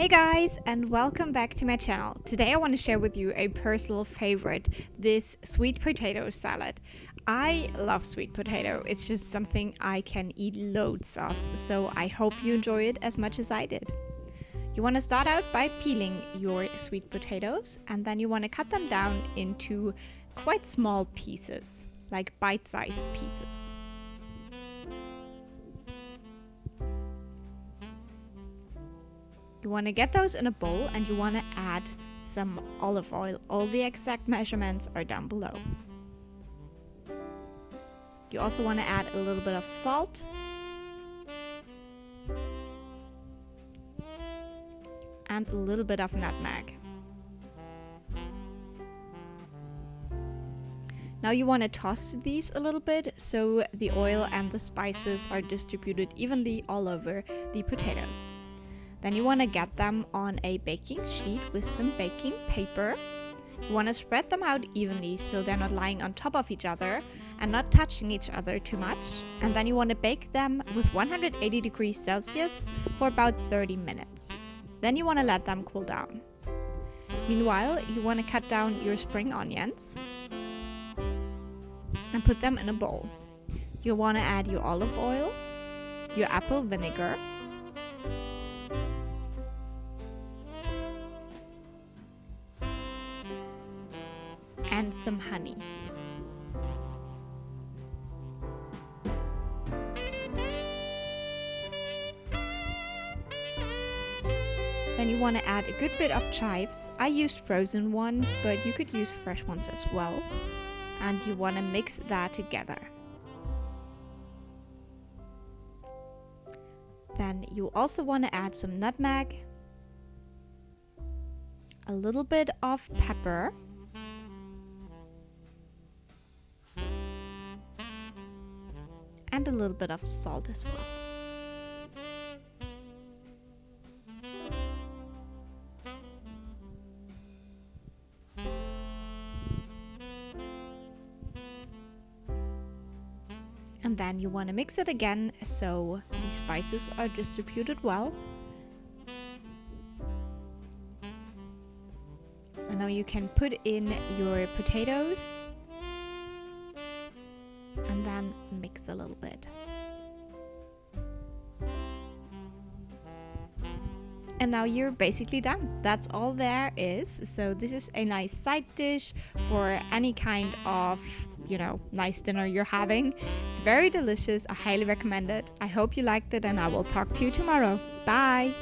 Hey guys, and welcome back to my channel. Today I want to share with you a personal favorite, this sweet potato salad. I love sweet potato. It's just something I can eat loads of, so I hope you enjoy it as much as I did. You want to start out by peeling your sweet potatoes, and then you want to cut them down into quite small pieces, like bite-sized pieces. You want to get those in a bowl and you want to add some olive oil. All the exact measurements are down below. You also want to add a little bit of salt and a little bit of nutmeg. Now you want to toss these a little bit so the oil and the spices are distributed evenly all over the potatoes. Then you want to get them on a baking sheet with some baking paper. You want to spread them out evenly so they're not lying on top of each other and not touching each other too much. And then you want to bake them with 180 degrees Celsius for about 30 minutes. Then you want to let them cool down. Meanwhile, you want to cut down your spring onions and put them in a bowl. You want to add your olive oil, your apple vinegar, and some honey. Then you want to add a good bit of chives. I used frozen ones, but you could use fresh ones as well. And you want to mix that together. Then you also want to add some nutmeg, a little bit of pepper, and a little bit of salt as well. And then you want to mix it again so the spices are distributed well. And now you can put in your potatoes and then mix a little bit. And now you're basically done. That's all there is. So this is a nice side dish for any kind of, nice dinner you're having. It's very delicious. I highly recommend it. I hope you liked it and I will talk to you tomorrow. Bye!